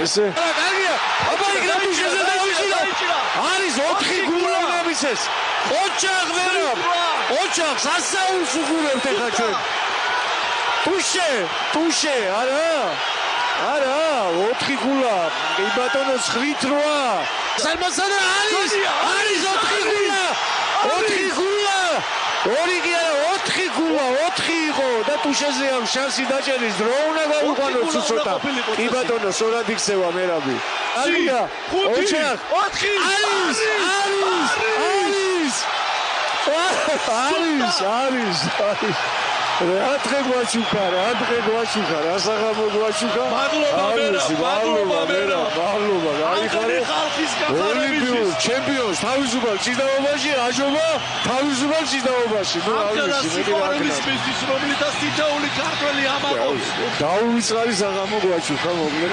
ესე კარგია აბა იქ რატუშეზე დაიჭირა არის 4 გულა მისეს ოჩახ ვერა ოჩახ სასაულს უყურებთ ეხლა ჩვენ ტუშე არა 4 გულა კი ბატონო 9-8 სალმასანა არის 4 გულა 4 გულა ორი კი არა 4 გულა 4 იყო და ტუშეზე ამ შანსი დაჭერის დრო უნდა გავუყანოთ ცოტა კი ბატონო სორად იქცევა მერაბი არია ოჩახ 4 არის რა დღე გვაჩუქა რასაღამო გვაჩუქა მადლობა გაიხარე ოლიმპიურ ჩემპიონს თავისუფალ ჭიდაობაში აჯობა თავისუფალ ჭიდაობაში ნუ რომლითაც თითოეული ქართველი ამაყობს დაუვიწყარი საღამო გვაჩუქა მოკლედ